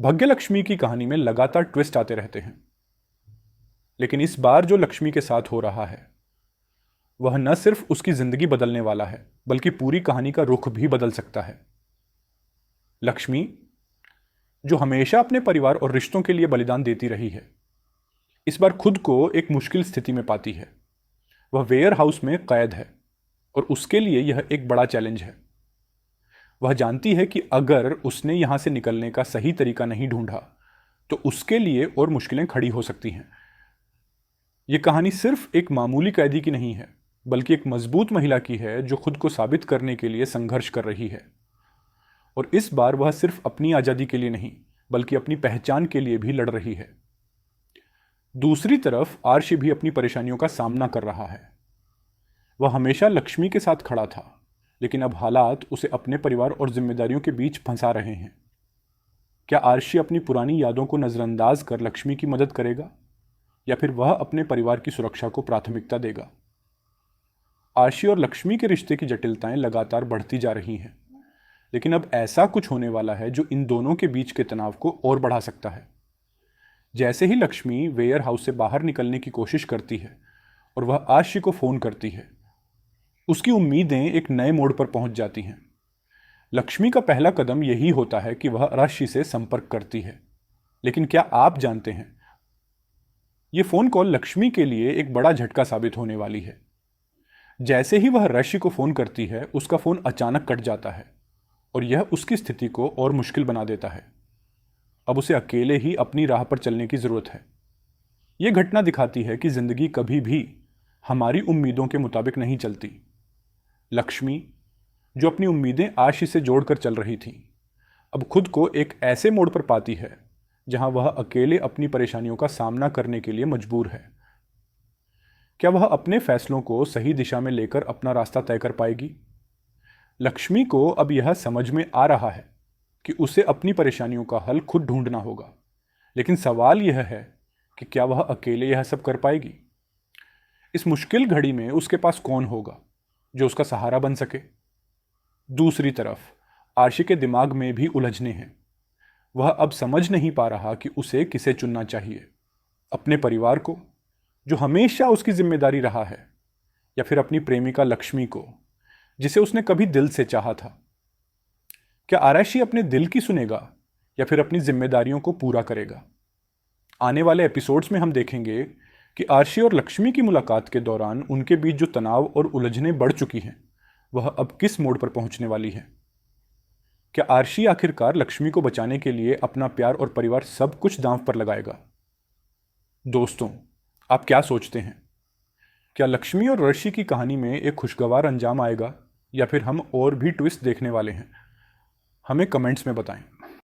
भाग्यलक्ष्मी की कहानी में लगातार ट्विस्ट आते रहते हैं, लेकिन इस बार जो लक्ष्मी के साथ हो रहा है वह न सिर्फ उसकी जिंदगी बदलने वाला है, बल्कि पूरी कहानी का रुख भी बदल सकता है। लक्ष्मी, जो हमेशा अपने परिवार और रिश्तों के लिए बलिदान देती रही है, इस बार खुद को एक मुश्किल स्थिति में पाती है। वह वेयर हाउस में कैद है और उसके लिए यह एक बड़ा चैलेंज है। वह जानती है कि अगर उसने यहां से निकलने का सही तरीका नहीं ढूंढा तो उसके लिए और मुश्किलें खड़ी हो सकती हैं। यह कहानी सिर्फ एक मामूली कैदी की नहीं है, बल्कि एक मजबूत महिला की है जो खुद को साबित करने के लिए संघर्ष कर रही है। और इस बार वह सिर्फ अपनी आज़ादी के लिए नहीं, बल्कि अपनी पहचान के लिए भी लड़ रही है। दूसरी तरफ आर्शी भी अपनी परेशानियों का सामना कर रहा है। वह हमेशा लक्ष्मी के साथ खड़ा था, लेकिन अब हालात उसे अपने परिवार और जिम्मेदारियों के बीच फंसा रहे हैं। क्या आर्शी अपनी पुरानी यादों को नजरअंदाज कर लक्ष्मी की मदद करेगा, या फिर वह अपने परिवार की सुरक्षा को प्राथमिकता देगा? आर्शी और लक्ष्मी के रिश्ते की जटिलताएं लगातार बढ़ती जा रही हैं, लेकिन अब ऐसा कुछ होने वाला है जो इन दोनों के बीच के तनाव को और बढ़ा सकता है। जैसे ही लक्ष्मी वेयर हाउस से बाहर निकलने की कोशिश करती है और वह आर्शी को फोन करती है, उसकी उम्मीदें एक नए मोड़ पर पहुंच जाती हैं। लक्ष्मी का पहला कदम यही होता है कि वह आर्शी से संपर्क करती है, लेकिन क्या आप जानते हैं, यह फोन कॉल लक्ष्मी के लिए एक बड़ा झटका साबित होने वाली है। जैसे ही वह आर्शी को फोन करती है, उसका फोन अचानक कट जाता है और यह उसकी स्थिति को और मुश्किल बना देता है। अब उसे अकेले ही अपनी राह पर चलने की जरूरत है। यह घटना दिखाती है कि जिंदगी कभी भी हमारी उम्मीदों के मुताबिक नहीं चलती। लक्ष्मी, जो अपनी उम्मीदें आर्शी से जोड़कर चल रही थी, अब खुद को एक ऐसे मोड़ पर पाती है जहां वह अकेले अपनी परेशानियों का सामना करने के लिए मजबूर है। क्या वह अपने फैसलों को सही दिशा में लेकर अपना रास्ता तय कर पाएगी? लक्ष्मी को अब यह समझ में आ रहा है कि उसे अपनी परेशानियों का हल खुद ढूंढना होगा, लेकिन सवाल यह है कि क्या वह अकेले यह सब कर पाएगी? इस मुश्किल घड़ी में उसके पास कौन होगा जो उसका सहारा बन सके? दूसरी तरफ आर्शी के दिमाग में भी उलझने हैं। वह अब समझ नहीं पा रहा कि उसे किसे चुनना चाहिए, अपने परिवार को जो हमेशा उसकी जिम्मेदारी रहा है, या फिर अपनी प्रेमिका लक्ष्मी को जिसे उसने कभी दिल से चाहा था। क्या आर्शी अपने दिल की सुनेगा या फिर अपनी जिम्मेदारियों को पूरा करेगा? आने वाले एपिसोड्स में हम देखेंगे कि आर्शी और लक्ष्मी की मुलाकात के दौरान उनके बीच जो तनाव और उलझनें बढ़ चुकी हैं, वह अब किस मोड़ पर पहुंचने वाली है। क्या आर्शी आखिरकार लक्ष्मी को बचाने के लिए अपना प्यार और परिवार सब कुछ दांव पर लगाएगा? दोस्तों, आप क्या सोचते हैं? क्या लक्ष्मी और आर्शी की कहानी में एक खुशगवार अंजाम आएगा, या फिर हम और भी ट्विस्ट देखने वाले हैं? हमें कमेंट्स में बताएं।